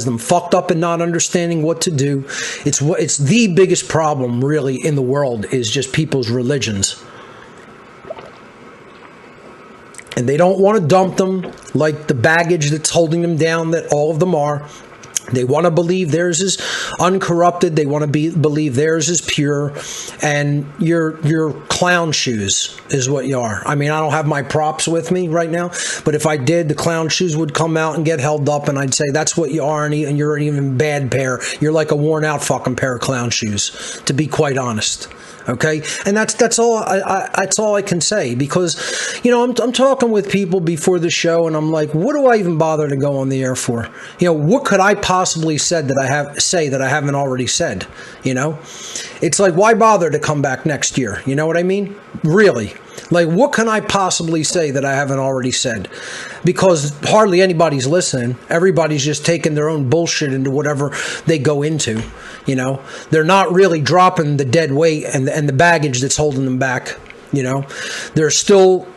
them fucked up and not understanding what to do. It's the biggest problem really in the world is just people's religions. And they don't want to dump them like the baggage that's holding them down that all of them are. They want to believe theirs is uncorrupted. They want to believe theirs is pure. And you're clown shoes is what you are. I mean, I don't have my props with me right now, but if I did, the clown shoes would come out and get held up, and I'd say, that's what you are, and you're an even bad pair. You're like a worn out fucking pair of clown shoes, to be quite honest. Okay, and that's all I can say, because, you know, I'm talking with people before the show, and I'm like, what do I even bother to go on the air for? You know, what could I possibly say that I haven't already said? You know, it's like, why bother to come back next year? You know what I mean? Really. Like, what can I possibly say that I haven't already said? Because hardly anybody's listening. Everybody's just taking their own bullshit into whatever they go into. You know, they're not really dropping the dead weight and the baggage that's holding them back. You know, they're still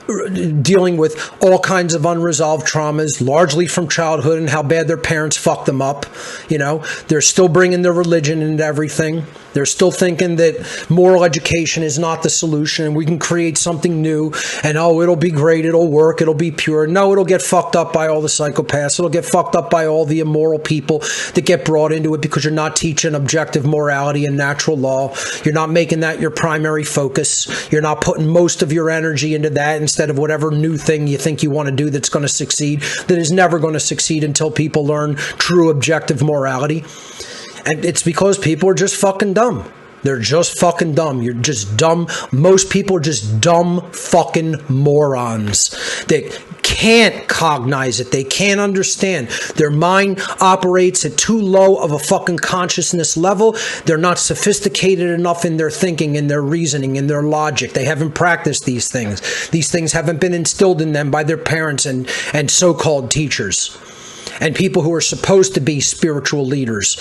dealing with all kinds of unresolved traumas, largely from childhood and how bad their parents fucked them up. You know, they're still bringing their religion into everything. They're still thinking that moral education is not the solution and we can create something new and, oh, it'll be great, it'll work, it'll be pure. No, it'll get fucked up by all the psychopaths. It'll get fucked up by all the immoral people that get brought into it because you're not teaching objective morality and natural law. You're not making that your primary focus. You're not putting most of your energy into that instead of whatever new thing you think you want to do that's going to succeed, that is never going to succeed until people learn true objective morality. And it's because people are just fucking dumb. They're just fucking dumb. You're just dumb. Most people are just dumb fucking morons. They can't cognize it. They can't understand. Their mind operates at too low of a fucking consciousness level. They're not sophisticated enough in their thinking, in their reasoning, in their logic. They haven't practiced these things. These things haven't been instilled in them by their parents and so-called teachers. And people who are supposed to be spiritual leaders,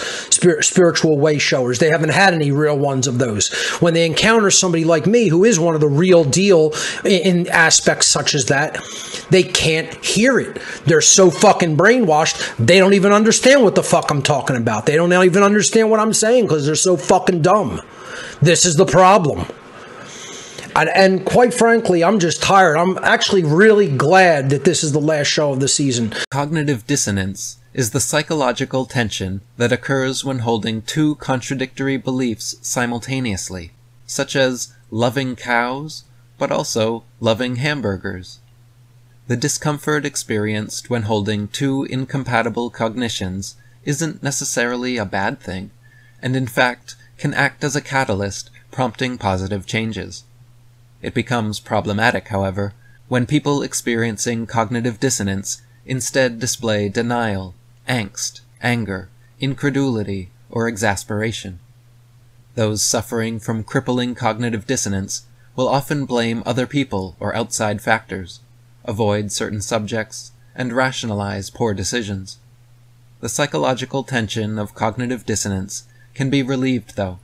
spiritual way showers. They haven't had any real ones of those. When they encounter somebody like me, who is one of the real deal in aspects such as that, they can't hear it. They're so fucking brainwashed, they don't even understand what the fuck I'm talking about. They don't even understand what I'm saying because they're so fucking dumb. This is the problem. And quite frankly, I'm just tired. I'm actually really glad that this is the last show of the season. Cognitive dissonance is the psychological tension that occurs when holding two contradictory beliefs simultaneously, such as loving cows, but also loving hamburgers. The discomfort experienced when holding two incompatible cognitions isn't necessarily a bad thing, and in fact can act as a catalyst prompting positive changes. It becomes problematic, however, when people experiencing cognitive dissonance instead display denial, angst, anger, incredulity, or exasperation. Those suffering from crippling cognitive dissonance will often blame other people or outside factors, avoid certain subjects, and rationalize poor decisions. The psychological tension of cognitive dissonance can be relieved, though,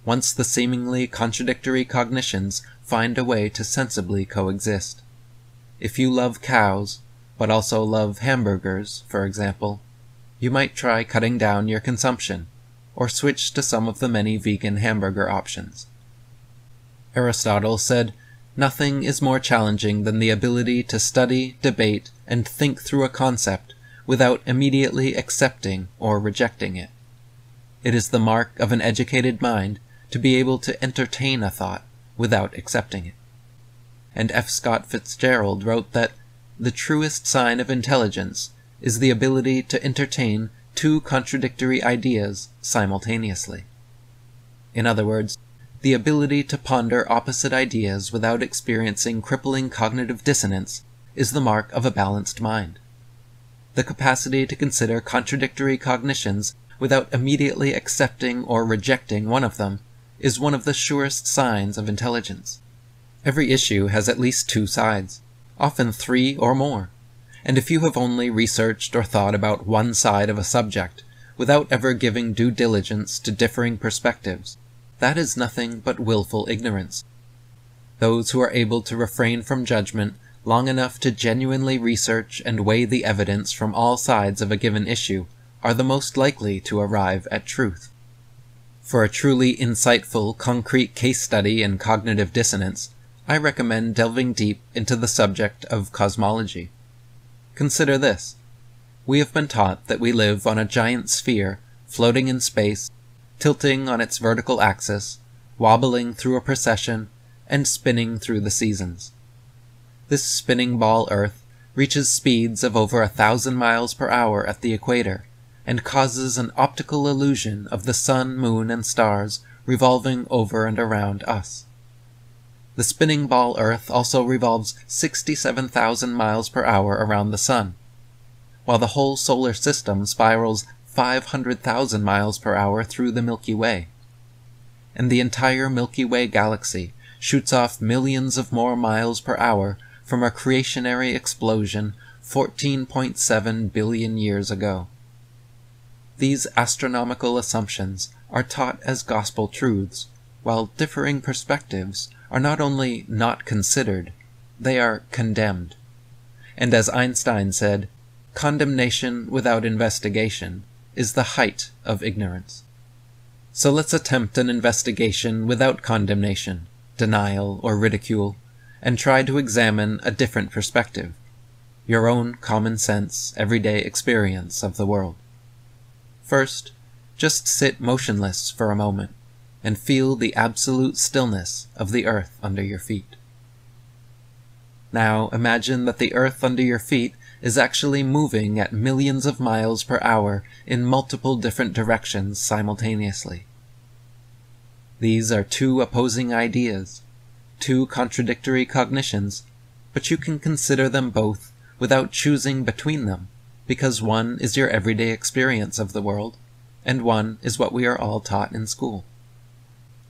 once the seemingly contradictory cognitions find a way to sensibly coexist. If you love cows, but also love hamburgers, for example, you might try cutting down your consumption, or switch to some of the many vegan hamburger options. Aristotle said, "Nothing is more challenging than the ability to study, debate, and think through a concept without immediately accepting or rejecting it. It is the mark of an educated mind to be able to entertain a thought without accepting it." And F. Scott Fitzgerald wrote that the truest sign of intelligence is the ability to entertain two contradictory ideas simultaneously. In other words, the ability to ponder opposite ideas without experiencing crippling cognitive dissonance is the mark of a balanced mind. The capacity to consider contradictory cognitions without immediately accepting or rejecting one of them is one of the surest signs of intelligence. Every issue has at least two sides, often three or more, and if you have only researched or thought about one side of a subject without ever giving due diligence to differing perspectives, that is nothing but willful ignorance. Those who are able to refrain from judgment long enough to genuinely research and weigh the evidence from all sides of a given issue are the most likely to arrive at truth. For a truly insightful, concrete case study in cognitive dissonance, I recommend delving deep into the subject of cosmology. Consider this. We have been taught that we live on a giant sphere floating in space, tilting on its vertical axis, wobbling through a precession, and spinning through the seasons. This spinning ball Earth reaches speeds of over 1,000 miles per hour at the equator, and causes an optical illusion of the sun, moon, and stars revolving over and around us. The spinning ball Earth also revolves 67,000 miles per hour around the sun, while the whole solar system spirals 500,000 miles per hour through the Milky Way. And the entire Milky Way galaxy shoots off millions of more miles per hour from a creationary explosion 14.7 billion years ago. These astronomical assumptions are taught as gospel truths, while differing perspectives are not only not considered, they are condemned. And as Einstein said, condemnation without investigation is the height of ignorance. So let's attempt an investigation without condemnation, denial, or ridicule, and try to examine a different perspective, your own common sense, everyday experience of the world. First, just sit motionless for a moment and feel the absolute stillness of the earth under your feet. Now imagine that the earth under your feet is actually moving at millions of miles per hour in multiple different directions simultaneously. These are two opposing ideas, two contradictory cognitions, but you can consider them both without choosing between them, because one is your everyday experience of the world, and one is what we are all taught in school.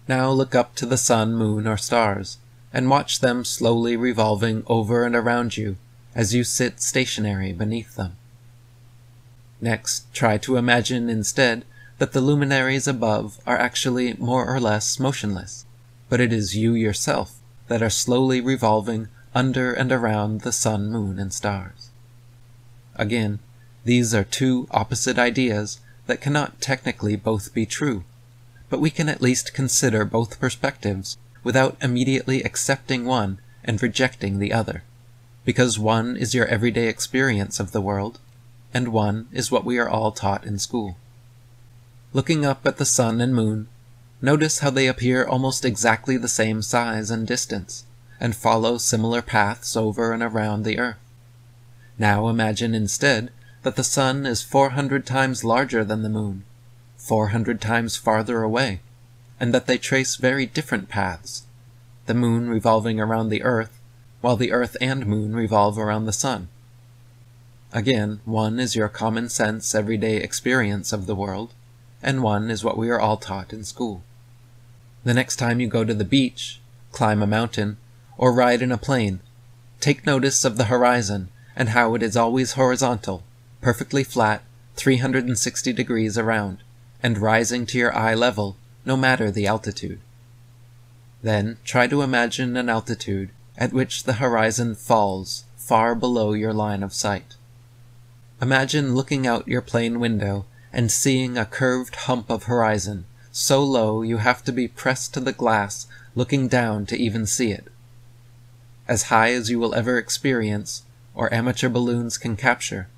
Now look up to the sun, moon, or stars, and watch them slowly revolving over and around you as you sit stationary beneath them. Next, try to imagine instead that the luminaries above are actually more or less motionless, but it is you yourself that are slowly revolving under and around the sun, moon, and stars. Again, these are two opposite ideas that cannot technically both be true, but we can at least consider both perspectives without immediately accepting one and rejecting the other, because one is your everyday experience of the world, and one is what we are all taught in school. Looking up at the sun and moon, notice how they appear almost exactly the same size and distance, and follow similar paths over and around the earth. Now imagine instead that the sun is 400 times larger than the moon, 400 times farther away, and that they trace very different paths, the moon revolving around the earth, while the earth and moon revolve around the sun. Again, one is your common sense everyday experience of the world, and one is what we are all taught in school. The next time you go to the beach, climb a mountain, or ride in a plane, take notice of the horizon and how it is always horizontal, perfectly flat, 360 degrees around, and rising to your eye level, no matter the altitude. Then try to imagine an altitude at which the horizon falls far below your line of sight. Imagine looking out your plane window and seeing a curved hump of horizon so low you have to be pressed to the glass looking down to even see it. As high as you will ever experience, or amateur balloons can capture,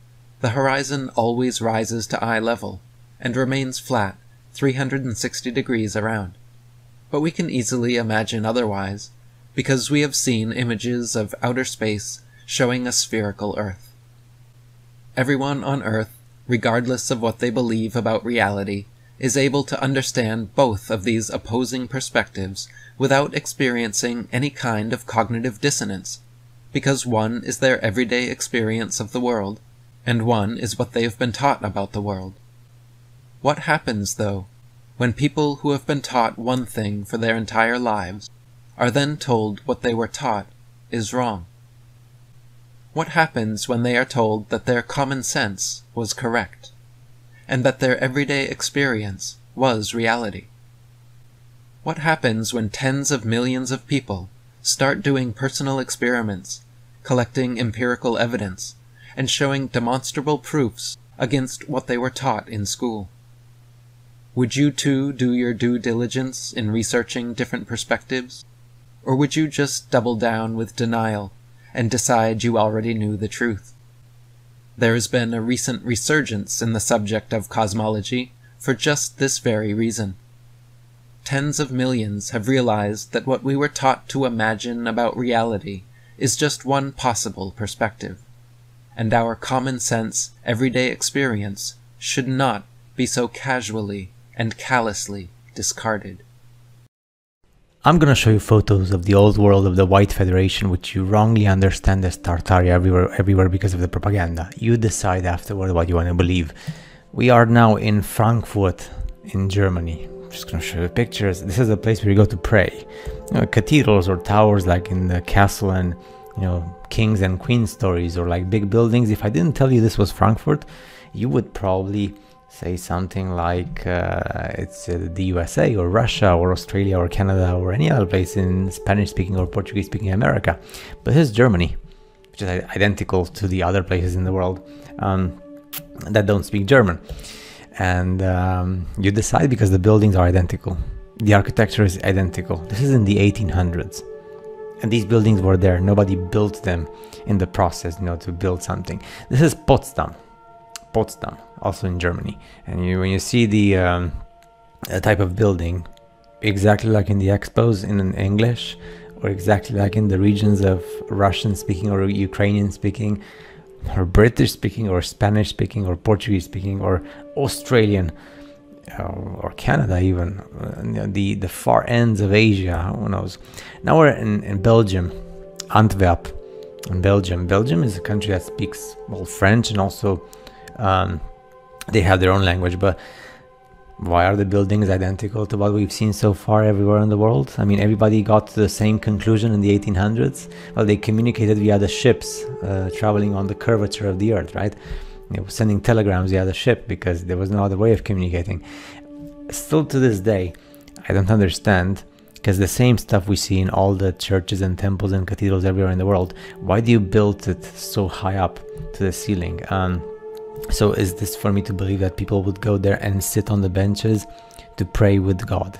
the horizon always rises to eye level and remains flat 360 degrees around. But we can easily imagine otherwise, because we have seen images of outer space showing a spherical Earth. Everyone on Earth, regardless of what they believe about reality, is able to understand both of these opposing perspectives without experiencing any kind of cognitive dissonance, because one is their everyday experience of the world, and one is what they have been taught about the world. What happens, though, when people who have been taught one thing for their entire lives are then told what they were taught is wrong? What happens when they are told that their common sense was correct, and that their everyday experience was reality? What happens when tens of millions of people start doing personal experiments, collecting empirical evidence, and showing demonstrable proofs against what they were taught in school. Would you too do your due diligence in researching different perspectives? Or would you just double down with denial and decide you already knew the truth? There has been a recent resurgence in the subject of cosmology for just this very reason. Tens of millions have realized that what we were taught to imagine about reality is just one possible perspective, and our common sense, everyday experience should not be so casually and callously discarded. I'm gonna show you photos of the old world of the White Federation, which you wrongly understand as Tartaria everywhere because of the propaganda. You decide afterward what you want to believe. We are now in Frankfurt, in Germany. I'm just gonna show you pictures. This is a place where you go to pray. You know, cathedrals or towers like in the castle and, you know, kings and queens stories, or like big buildings. If I didn't tell you this was Frankfurt, you would probably say something like it's the USA or Russia or Australia or Canada or any other place in Spanish-speaking or Portuguese-speaking America. But here's Germany, which is identical to the other places in the world that don't speak German. And you decide because the buildings are identical. The architecture is identical. This is in the 1800s. And these buildings were there. Nobody built them in the process, you know, to build something. This is Potsdam, also in Germany. And when you see the type of building, exactly like in the expos in English, or exactly like in the regions of Russian speaking or Ukrainian speaking, or British speaking, or Spanish speaking, or Portuguese speaking, or Australian, or Canada even, the far ends of Asia, who knows. Now we're in Belgium, Antwerp, in Belgium. Belgium is a country that speaks, well, French, and also they have their own language. But why are the buildings identical to what we've seen so far everywhere in the world? I mean, everybody got to the same conclusion in the 1800s. Well, they communicated via the ships traveling on the curvature of the earth, right? They were sending telegrams via the ship because there was no other way of communicating. Still to this day, I don't understand, because the same stuff we see in all the churches and temples and cathedrals everywhere in the world. Why do you build it so high up to the ceiling? So is this for me to believe that people would go there and sit on the benches to pray with God?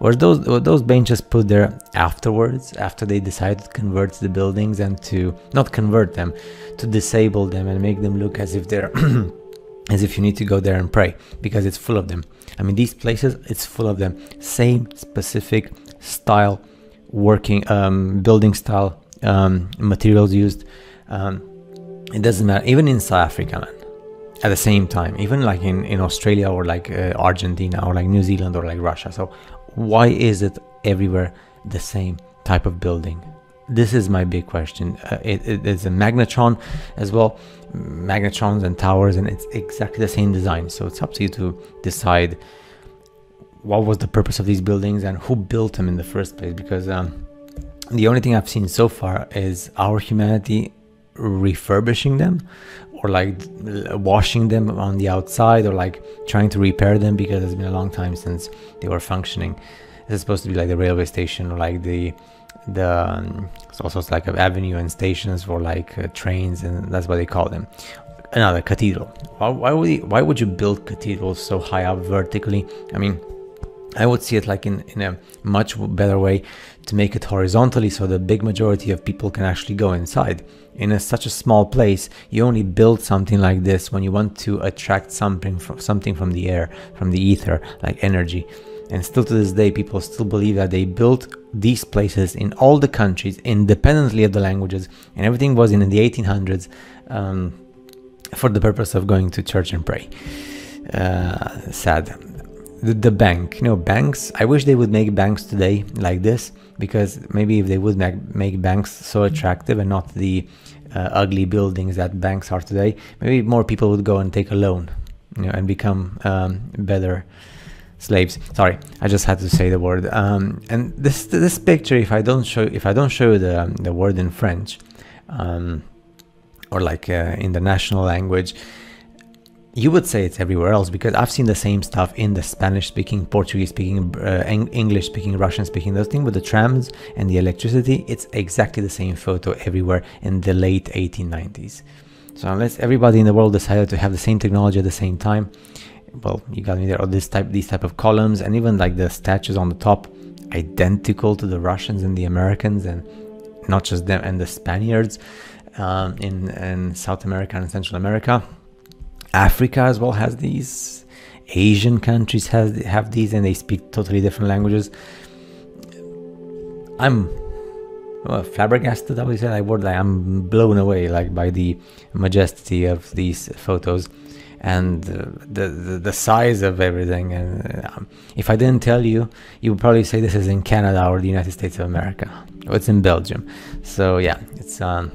Were those benches put there afterwards, after they decided to convert the buildings and to not convert them, to disable them and make them look as if they're as if you need to go there and pray, because it's full of them. I mean, these places, it's full of them. Same specific style, working building style, materials used. It doesn't matter, even in South Africa, man. At the same time, even like in Australia or like Argentina or like New Zealand or like Russia. So why is it everywhere the same type of building? This is my big question. It is a magnetron as well, magnetrons and towers, and it's exactly the same design. So it's up to you to decide what was the purpose of these buildings and who built them in the first place. Because the only thing I've seen so far is our humanity refurbishing them, or like washing them on the outside, or like trying to repair them, because it's been a long time since they were functioning. This is supposed to be like the railway station, or like it's also like an avenue and stations for like trains, and that's what they call them. Another cathedral. Why would you build cathedrals so high up vertically? I mean, I would see it like in a much better way to make it horizontally, so the big majority of people can actually go inside. In such a small place, you only build something like this when you want to attract something from the air, from the ether, like energy. And still to this day, people still believe that they built these places in all the countries independently of the languages, and everything was in the 1800s for the purpose of going to church and pray. Sad. The bank, you know, banks, I wish they would make banks today like this, because maybe if they would make banks so attractive and not the ugly buildings that banks are today, maybe more people would go and take a loan, you know, and become better slaves. Sorry, I just had to say the word. And this picture, if I don't show you the word in French, or like in the national language, you would say it's everywhere else, because I've seen the same stuff in the Spanish-speaking, Portuguese-speaking, English-speaking, Russian-speaking. Those things with the trams and the electricity, it's exactly the same photo everywhere in the late 1890s. So unless everybody in the world decided to have the same technology at the same time, well, you got me there. Or these type of columns, and even like the statues on the top, identical to the Russians and the Americans, and not just them, and the Spaniards in South America and Central America. Africa as well has these. Asian countries have these, and they speak totally different languages. I'm flabbergasted, I would say. I'm blown away by the majesty of these photos and the size of everything. And if I didn't tell you, you would probably say this is in Canada or the United States of America. Oh, it's in Belgium. So yeah, it's one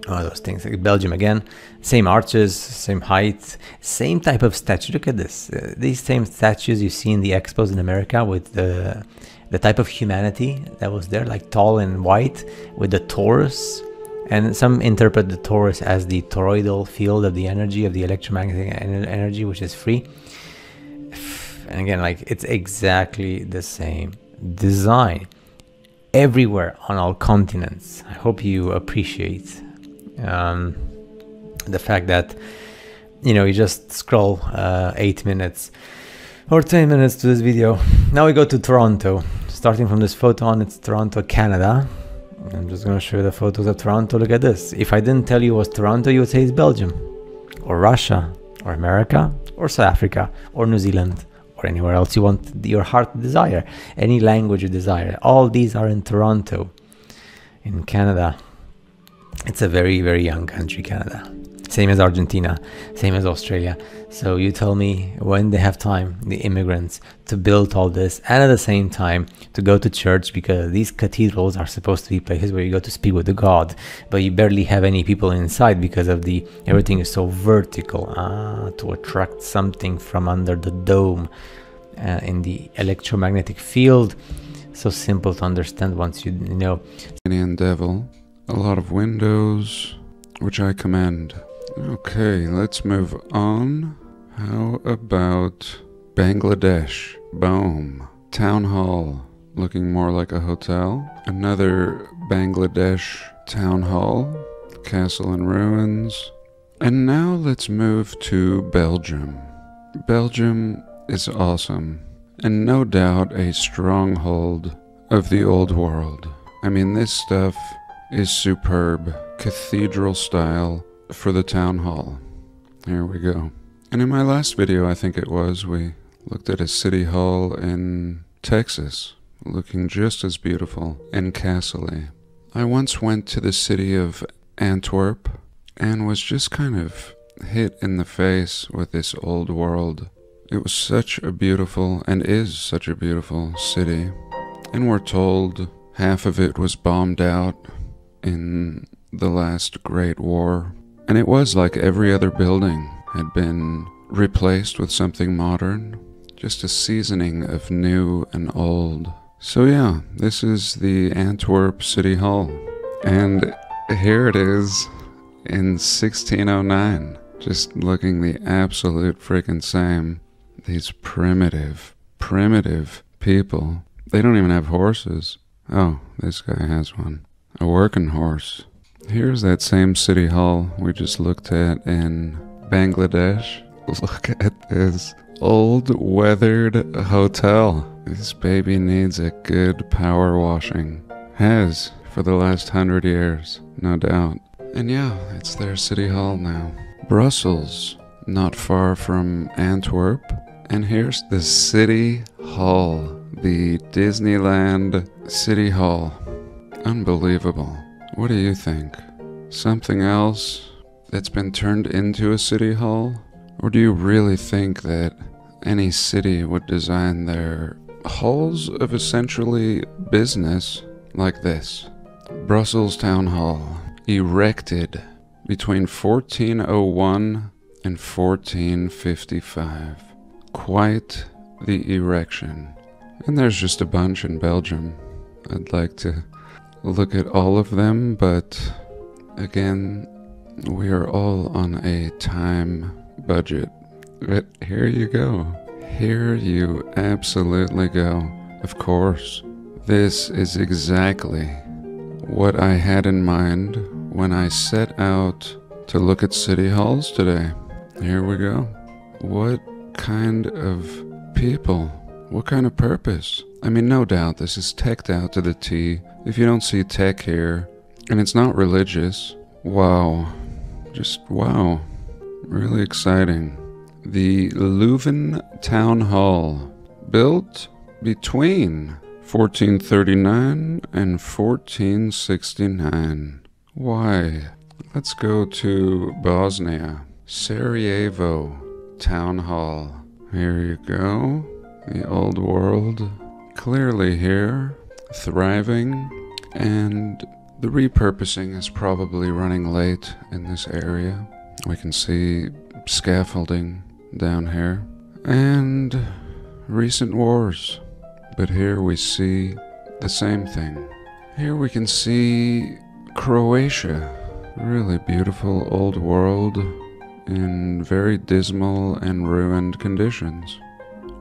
of those things. Like Belgium again, same arches, same height, same type of statue. Look at this. These same statues you see in the expos in America, with the type of humanity that was there, like tall and white with the torus. And some interpret the torus as the toroidal field of the energy, of the electromagnetic energy, which is free. And again, like, it's exactly the same design everywhere on all continents. I hope you appreciate the fact that, you know, you just scroll 8 minutes or 10 minutes to this video. Now we go to Toronto. Starting from this photo on, it's Toronto, Canada. I'm just going to show you the photos of Toronto. Look at this. If I didn't tell you it was Toronto, you would say it's Belgium, or Russia, or America, or South Africa, or New Zealand, or anywhere else you want your heart to desire. Any language you desire. All these are in Toronto, in Canada. It's a very, very young country, Canada. Same as Argentina, same as Australia. So you tell me when they have time, the immigrants, to build all this, and at the same time to go to church, because these cathedrals are supposed to be places where you go to speak with the God, but you barely have any people inside because of everything is so vertical, to attract something from under the dome in the electromagnetic field. So simple to understand once you know. Indian devil, a lot of windows, which I commend. Okay, let's move on. How about Bangladesh? Boom. Town hall, looking more like a hotel. Another Bangladesh town hall. Castle in ruins. And now let's move to Belgium. Belgium is awesome, and no doubt a stronghold of the old world. I mean, this stuff is superb. Cathedral style for the town hall. Here we go. And in my last video, I think it was, we looked at a city hall in Texas, looking just as beautiful and castle-y. I once went to the city of Antwerp and was just kind of hit in the face with this old world. It was such a beautiful, and is such a beautiful city. And we're told half of it was bombed out in the last Great War. And it was like every other building had been replaced with something modern. Just a seasoning of new and old. So yeah, this is the Antwerp City Hall. And here it is in 1609. Just looking the absolute freaking same. These primitive people. They don't even have horses. Oh, this guy has one. A working horse. Here's that same city hall we just looked at in Bangladesh. Look at this old weathered hotel. This baby needs a good power washing. Has for the last 100 years, no doubt. And yeah, it's their city hall now. Brussels, not far from Antwerp. And here's the city hall, the Disneyland City Hall. Unbelievable. What do you think? Something else that's been turned into a city hall? Or do you really think that any city would design their halls of essentially business like this? Brussels Town Hall, erected between 1401 and 1455. Quite the erection. And there's just a bunch in Belgium. I'd like to look at all of them, but again, we are all on a time budget. But here you go. Here you absolutely go. Of course, this is exactly what I had in mind when I set out to look at city halls today. Here we go. What kind of people? What kind of purpose? I mean, no doubt this is teched out to the T. If you don't see tech here, and it's not religious, wow. Just wow. Really exciting. The Leuven Town Hall, built between 1439 and 1469. Why? Let's go to Bosnia. Sarajevo Town Hall. Here you go. The old world. Clearly here. Thriving. And the repurposing is probably running late in this area. We can see scaffolding down here. And recent wars. But here we see the same thing. Here we can see Croatia. Really beautiful old world in very dismal and ruined conditions.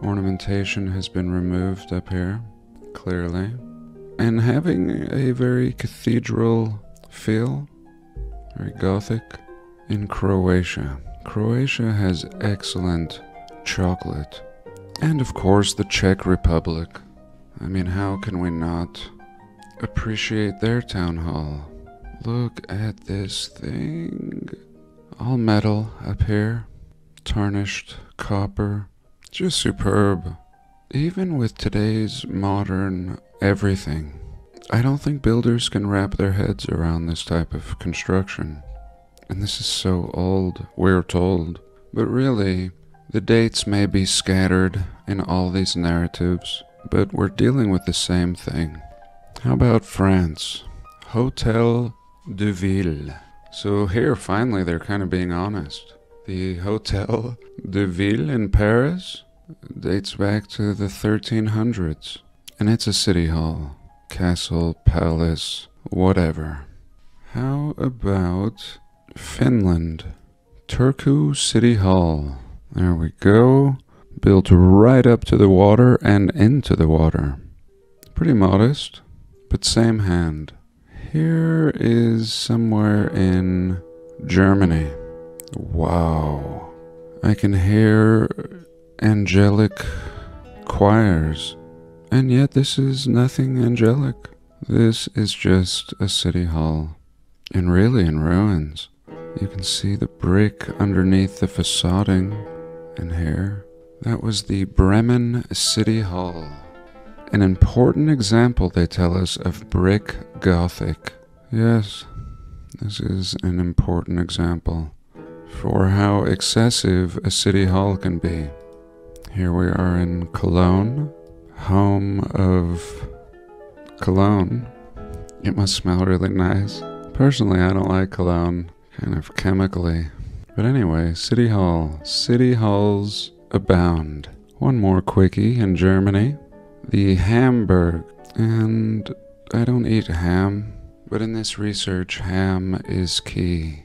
Ornamentation has been removed up here, clearly. And having a very cathedral feel, very Gothic, in Croatia. Croatia has excellent chocolate. And of course the Czech Republic. I mean, how can we not appreciate their town hall? Look at this thing. All metal up here. Tarnished copper. Just superb. Even with today's modern everything, I don't think builders can wrap their heads around this type of construction. And this is so old, we're told. But really, the dates may be scattered in all these narratives, but we're dealing with the same thing. How about France? Hotel de Ville. So here, finally, they're kind of being honest. The Hotel de Ville in Paris dates back to the 1300s. And it's a city hall, castle, palace, whatever. How about Finland? Turku City Hall. There we go. Built right up to the water and into the water. Pretty modest, but same hand. Here is somewhere in Germany. Wow. I can hear angelic choirs. And yet this is nothing angelic. This is just a city hall. And really in ruins. You can see the brick underneath the facading in here. That was the Bremen City Hall. An important example, they tell us, of brick Gothic. Yes, this is an important example for how excessive a city hall can be. Here we are in Cologne, home of Cologne. It must smell really nice. Personally, I don't like Cologne, kind of chemically. But anyway, City Hall. City halls abound. One more quickie in Germany. The Hamburg. And I don't eat ham, but in this research, ham is key.